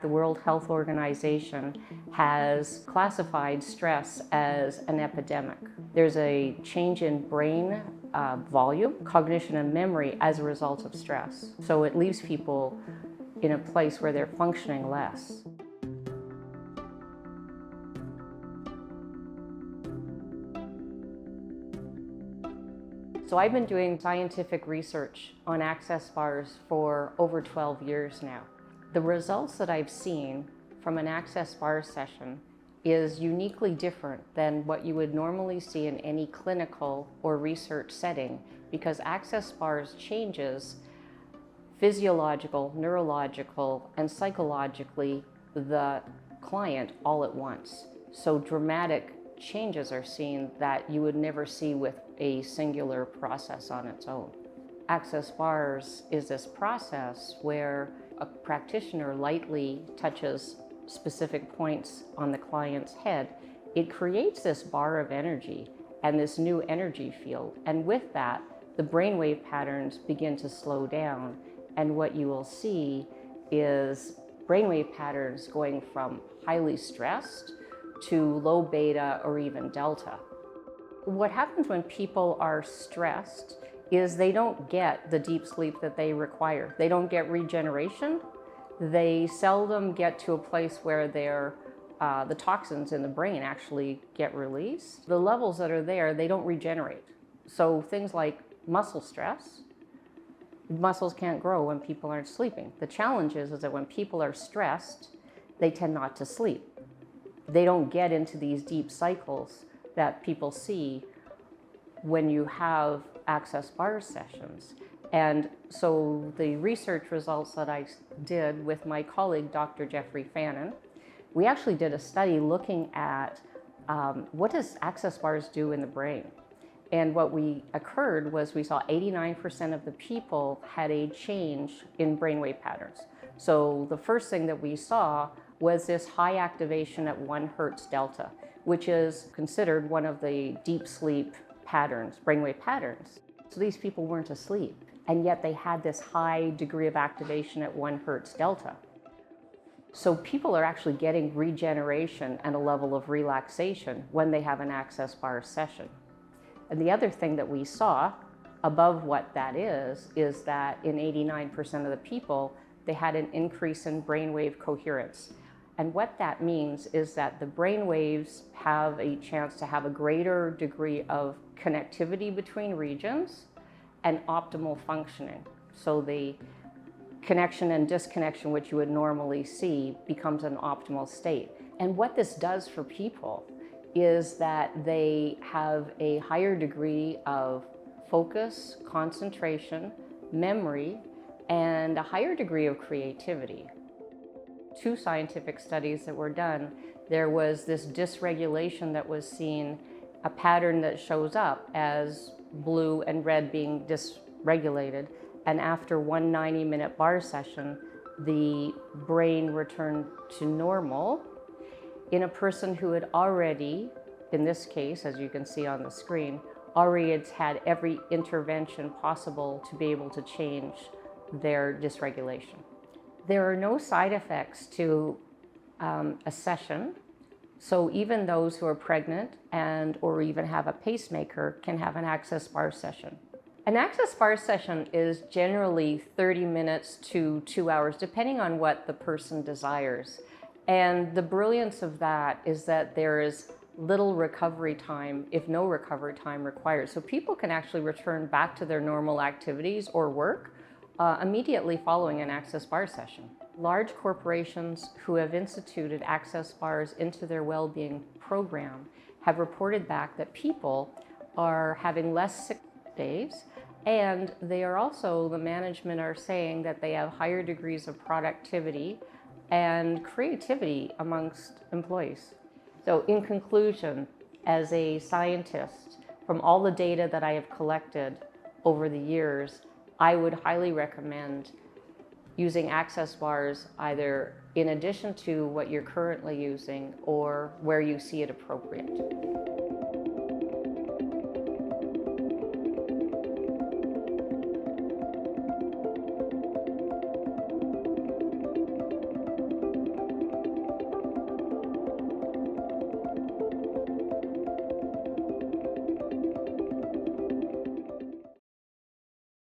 The World Health Organization has classified stress as an epidemic. There's a change in brain volume, cognition, and memory as a result of stress. So it leaves people in a place where they're functioning less. So I've been doing scientific research on Access bars for over 12 years now. The results that I've seen from an Access bar session is uniquely different than what you would normally see in any clinical or research setting, because Access bars changes physiological, neurological, and psychologically the client all at once. So dramatic changes are seen that you would never see with a singular process on its own. Access bars is this process where a practitioner lightly touches specific points on the client's head. It creates this bar of energy and this new energy field. And with that, the brainwave patterns begin to slow down. And what you will see is brainwave patterns going from highly stressed to low beta or even delta. What happens when people are stressed is they don't get the deep sleep that they require. They don't get regeneration. They seldom get to a place where the toxins in the brain actually get released. The levels that are there, they don't regenerate. So things like muscle stress, muscles can't grow when people aren't sleeping. The challenge is that when people are stressed, they tend not to sleep. They don't get into these deep cycles that people see when you have Access bar sessions. And so the research results that I did with my colleague, Dr. Jeffrey Fannin, we actually did a study looking at what does Access bars do in the brain. And what occurred was we saw 89% of the people had a change in brainwave patterns. So the first thing that we saw was this high activation at 1 Hertz delta, which is considered one of the deep sleep patterns, brainwave patterns. So these people weren't asleep, and yet they had this high degree of activation at 1 Hertz delta. So people are actually getting regeneration and a level of relaxation when they have an Access bar session. And the other thing that we saw above what that is that in 89% of the people, they had an increase in brainwave coherence. And what that means is that the brain waves have a chance to have a greater degree of connectivity between regions and optimal functioning. So the connection and disconnection, which you would normally see, becomes an optimal state. And what this does for people is that they have a higher degree of focus, concentration, memory, and a higher degree of creativity. 2 scientific studies that were done, there was this dysregulation that was seen, a pattern that shows up as blue and red being dysregulated. And after one 90-minute bar session, the brain returned to normal in a person who had already, in this case, as you can see on the screen, already had every intervention possible to be able to change their dysregulation. There are no side effects to a session, so even those who are pregnant or even have a pacemaker can have an Access bar session. An Access bar session is generally 30 minutes to 2 hours, depending on what the person desires. And the brilliance of that is that there is little recovery time, if no recovery time required. So people can actually return back to their normal activities or work immediately following an Access bar session. Large corporations who have instituted Access bars into their well-being program have reported back that people are having less sick days, and they are also, the management are saying that they have higher degrees of productivity and creativity amongst employees. So in conclusion, as a scientist, from all the data that I have collected over the years, I would highly recommend using Access bars either in addition to what you're currently using or where you see it appropriate.